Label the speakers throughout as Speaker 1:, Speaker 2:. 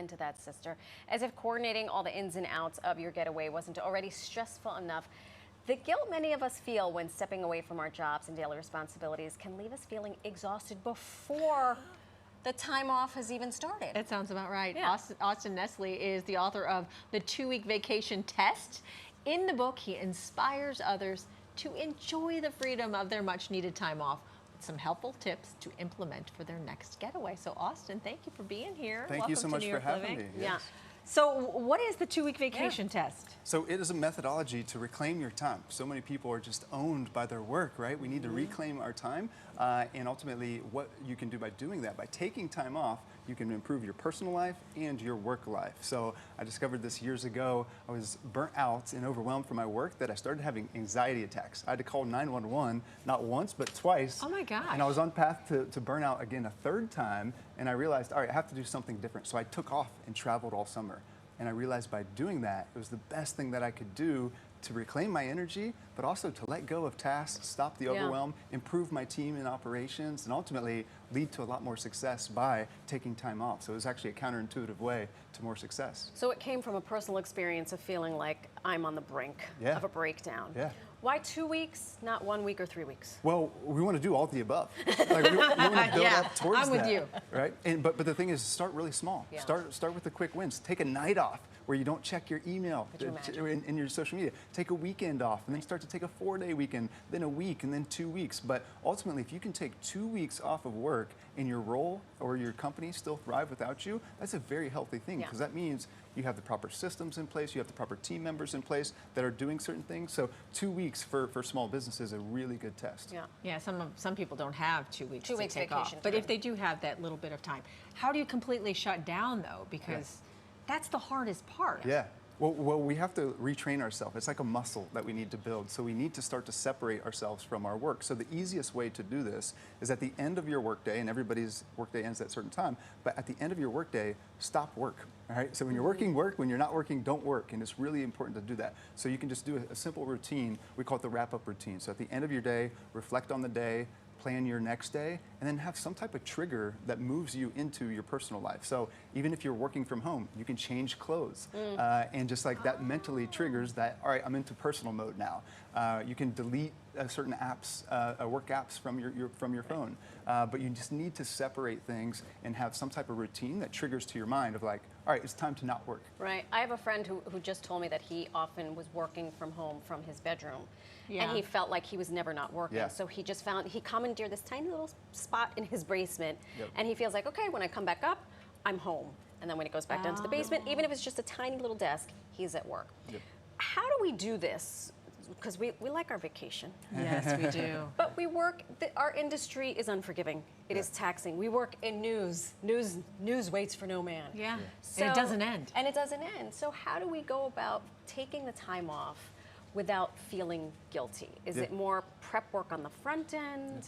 Speaker 1: amen to that, sister. As if coordinating all the ins and outs of your getaway wasn't already stressful enough, the guilt many of us feel when stepping away from our jobs and daily responsibilities can leave us feeling exhausted before the time off has even started.
Speaker 2: That sounds about right.
Speaker 1: Yeah.
Speaker 2: Austin Nestle is the author of The 2-Week Vacation Test. In the book, he inspires others to enjoy the freedom of their much-needed time off with some helpful tips to implement for their next getaway. So, Austin, thank you for being here.
Speaker 3: Thank you so much for having me.
Speaker 1: Yeah.
Speaker 2: So what is the 2-week vacation test?
Speaker 3: So it is a methodology to reclaim your time. So many people are just owned by their work, right? We need to reclaim our time, and ultimately what you can do by doing that, by taking time off, you can improve your personal life and your work life. So I discovered this years ago. I was burnt out and overwhelmed from my work that I started having anxiety attacks. I had to call 911, not once, but twice.
Speaker 2: Oh my gosh.
Speaker 3: And I was on path to burnout again a third time, and I realized, all right, I have to do something different. So I took off and traveled all summer. And I realized by doing that, it was the best thing that I could do to reclaim my energy, but also to let go of tasks, stop the overwhelm, improve my team and operations, and ultimately lead to a lot more success by taking time off. So it was actually a counterintuitive way to more success.
Speaker 1: So it came from a personal experience of feeling like I'm on the brink of a breakdown.
Speaker 3: Yeah.
Speaker 1: Why 2 weeks, not 1 week or 3 weeks?
Speaker 3: Well, we want to do all the above. Like we want to build up towards
Speaker 2: I'm with
Speaker 3: that,
Speaker 2: you.
Speaker 3: right? But the thing is, start really small.
Speaker 1: Yeah.
Speaker 3: Start with the quick wins. Take a night off where you don't check your email in your social media. Take a weekend off, and then start to take a 4-day weekend, then a week, and then 2 weeks. But ultimately, if you can take 2 weeks off of work and your role or your company still thrive without you, that's a very healthy thing, because that means you have the proper systems in place, you have the proper team members in place that are doing certain things. So 2 weeks for small business is a really good test.
Speaker 2: Yeah, some people don't have 2 weeks to take
Speaker 1: vacation
Speaker 2: off. But if they do have that little bit of time, how do you completely shut down though? Because that's the hardest part.
Speaker 3: Yeah. Well, we have to retrain ourselves. It's like a muscle that we need to build. So we need to start to separate ourselves from our work. So the easiest way to do this is at the end of your workday, and everybody's workday ends at a certain time, but at the end of your workday, stop work. All right? So when you're working, work. When you're not working, don't work. And it's really important to do that. So you can just do a simple routine. We call it the wrap-up routine. So at the end of your day, reflect on the day, plan your next day, and then have some type of trigger that moves you into your personal life. So even if you're working from home, you can change clothes. And just like that mentally triggers that, all right, I'm into personal mode now. You can delete certain apps, work apps from your phone. But you just need to separate things and have some type of routine that triggers to your mind of like, all right, it's time to not work.
Speaker 1: Right. I have a friend who just told me that he often was working from home from his bedroom. And he felt like he was never not working. So he just he commandeered this tiny little spot in his basement. And he feels like, okay, when I come back up, I'm home. And then when he goes back down to the basement, even if it's just a tiny little desk, he's at work. How do we do this? Because we like our vacation.
Speaker 2: Yes, we do.
Speaker 1: But we work, our industry is unforgiving. It is taxing. We work in news. News waits for no man.
Speaker 2: So, and it doesn't end.
Speaker 1: And it doesn't end. So how do we go about taking the time off without feeling guilty? Is it more prep work on the front end?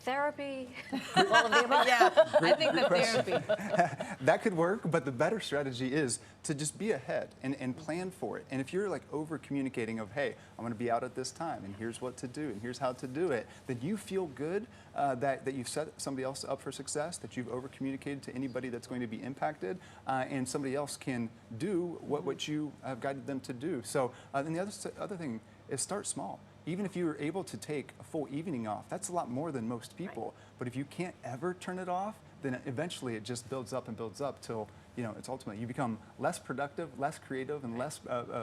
Speaker 1: Therapy? All of the above?
Speaker 2: I think the therapy.
Speaker 3: That could work, but the better strategy is to just be ahead and plan for it. And if you're like over communicating of, hey, I'm going to be out at this time, and here's what to do, and here's how to do it, then you feel good that you've set somebody else up for success, that you've over communicated to anybody that's going to be impacted, and somebody else can do what you have guided them to do. So, and the other thing is start small. Even if you were able to take a full evening off, that's a lot more than most people. But if you can't ever turn it off, then eventually it just builds up and builds up till, you know, it's ultimately you become less productive, less creative, and less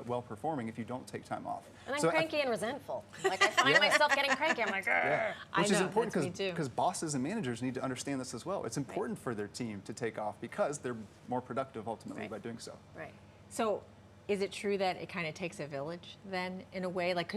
Speaker 3: well-performing if you don't take time off.
Speaker 1: And I'm cranky and resentful. Like I find myself getting cranky. I'm like,
Speaker 3: which is important because bosses and managers need to understand this as well. It's important for their team to take off because they're more productive ultimately by doing so.
Speaker 2: So is it true that it kind of takes a village then in a way? Like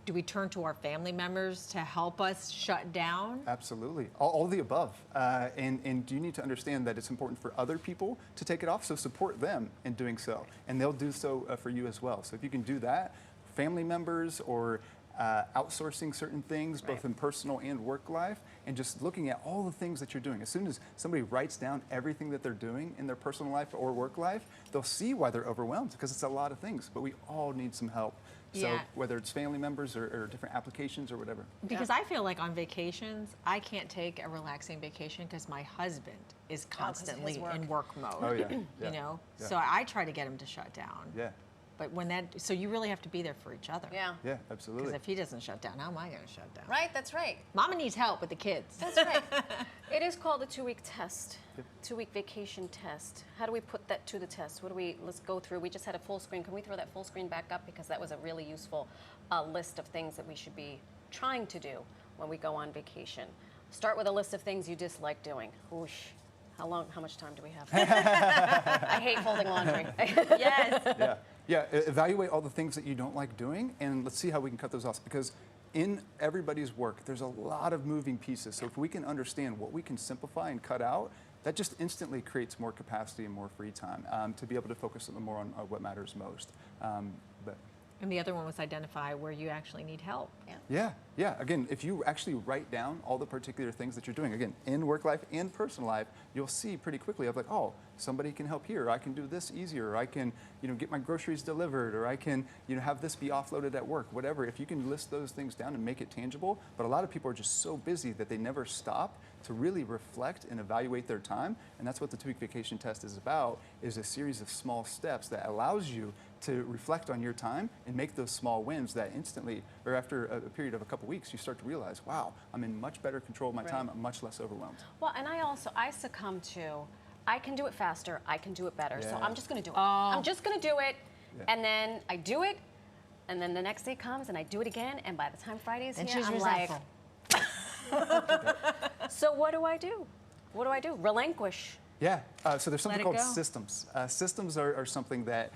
Speaker 2: do we turn to our family members to help us shut down?
Speaker 3: Absolutely. All of the above. And you need to understand that it's important for other people to take it off, so support them in doing so. And they'll do so for you as well. So if you can do that, family members or outsourcing certain things, both in personal and work life, and just looking at all the things that you're doing. As soon as somebody writes down everything that they're doing in their personal life or work life, they'll see why they're overwhelmed, because it's a lot of things, but we all need some help. So whether it's family members or different applications or whatever.
Speaker 2: Because I feel like on vacations, I can't take a relaxing vacation because my husband is constantly in work mode.
Speaker 3: Oh yeah.
Speaker 2: You know, so I try to get him to shut down.
Speaker 3: Yeah.
Speaker 2: But so you really have to be there for each other.
Speaker 1: Yeah.
Speaker 3: Yeah, absolutely.
Speaker 2: Because if he doesn't shut down, how am I going to shut down?
Speaker 1: Right, that's right.
Speaker 2: Mama needs help with the kids.
Speaker 1: That's right. It is called a 2-week test, 2-week vacation test. How do we put that to the test? Let's go through. We just had a full screen. Can we throw that full screen back up? Because that was a really useful list of things that we should be trying to do when we go on vacation. Start with a list of things you dislike doing. Whoosh. How much time do we have? I hate folding laundry.
Speaker 2: Yes.
Speaker 3: Yeah, evaluate all the things that you don't like doing, and let's see how we can cut those off, because in everybody's work, there's a lot of moving pieces. So if we can understand what we can simplify and cut out, that just instantly creates more capacity and more free time to be able to focus more on what matters most.
Speaker 2: And the other one was identify where you actually need help.
Speaker 3: Yeah. Again, if you actually write down all the particular things that you're doing, again, in work life and personal life, you'll see pretty quickly of like, oh, somebody can help here, or I can do this easier, or I can, get my groceries delivered, or I can, have this be offloaded at work, whatever. If you can list those things down and make it tangible, but a lot of people are just so busy that they never stop to really reflect and evaluate their time, and that's what the 2-week vacation test is about, is a series of small steps that allows you to reflect on your time and make those small wins that instantly, or after a period of a couple weeks, you start to realize, wow, I'm in much better control of my time, I'm much less overwhelmed.
Speaker 1: Well, and I succumb to, I can do it faster, I can do it better, so I'm just gonna do it.
Speaker 2: Oh.
Speaker 1: I'm just gonna do it, and then I do it, and then the next day comes and I do it again, and by the time Friday is here, I'm like, so what do I do? What do I do? Relinquish.
Speaker 3: Yeah, so there's something called
Speaker 2: go.
Speaker 3: systems. Systems are something that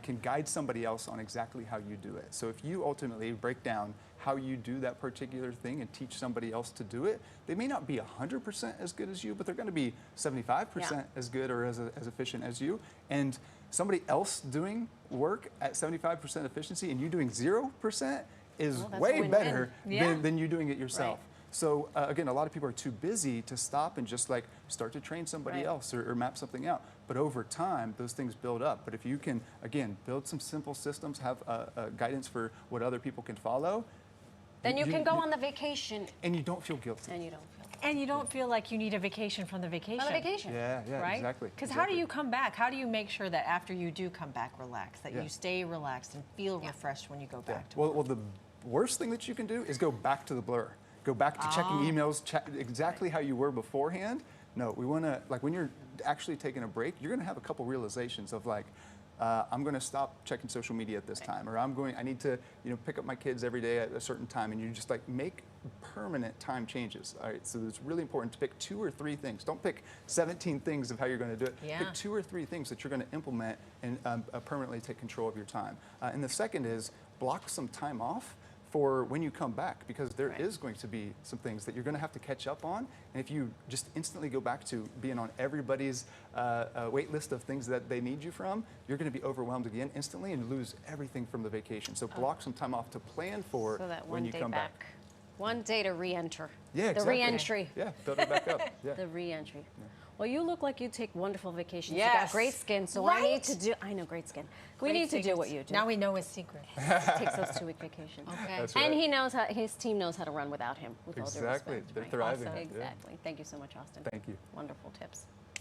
Speaker 3: can guide somebody else on exactly how you do it. So if you ultimately break down how you do that particular thing and teach somebody else to do it, they may not be 100% as good as you, but they're going to be 75% as good or as efficient as you. And somebody else doing work at 75% efficiency and you doing 0% is way better than you doing it yourself.
Speaker 1: Right.
Speaker 3: So again, a lot of people are too busy to stop and just like start to train somebody else or map something out. But over time, those things build up. But if you can, again, build some simple systems, have guidance for what other people can follow.
Speaker 1: Then you can go on the vacation.
Speaker 3: And you don't feel guilty.
Speaker 1: And you don't feel guilty.
Speaker 2: And you don't feel like you need a vacation from the vacation.
Speaker 1: On the vacation.
Speaker 3: Yeah,
Speaker 2: right?
Speaker 3: Exactly.
Speaker 2: Because how do you come back? How do you make sure that after you do come back relaxed, that you stay relaxed and feel refreshed when you go back to work?
Speaker 3: Well, the worst thing that you can do is go back to the blur. Go back to checking emails, exactly how you were beforehand. No, we want to, like when you're actually taking a break, you're going to have a couple realizations of like, I'm going to stop checking social media at this time, or I need to, pick up my kids every day at a certain time, and you just like make permanent time changes. All right, so it's really important to pick 2 or 3 things. Don't pick 17 things of how you're going to do it. Pick 2 or 3 things that you're going to implement and permanently take control of your time. And the second is block some time off for when you come back, because there is going to be some things that you're going to have to catch up on. And if you just instantly go back to being on everybody's wait list of things that they need you from, you're going to be overwhelmed again instantly and lose everything from the vacation. So block some time off to plan for
Speaker 1: so that
Speaker 3: when you come back.
Speaker 1: One day to re-enter.
Speaker 3: Yeah, exactly.
Speaker 1: The re-entry.
Speaker 3: Yeah, build it back up. Yeah.
Speaker 1: The re-entry. Yeah. Well, you look like you take wonderful vacations.
Speaker 2: Yes.
Speaker 1: You got great skin, so I need to do, I know, great skin. We need to do what you do.
Speaker 2: Now we know his secret.
Speaker 1: Takes those 2-week vacations.
Speaker 2: Okay.
Speaker 3: That's right.
Speaker 1: And he knows how, his team knows how to run without him, with all due
Speaker 3: Exactly.
Speaker 1: respect.
Speaker 3: They're
Speaker 1: Right?
Speaker 3: thriving.
Speaker 1: Awesome.
Speaker 3: Yeah.
Speaker 1: Exactly. Thank you so much, Austin.
Speaker 3: Thank you.
Speaker 1: Wonderful tips.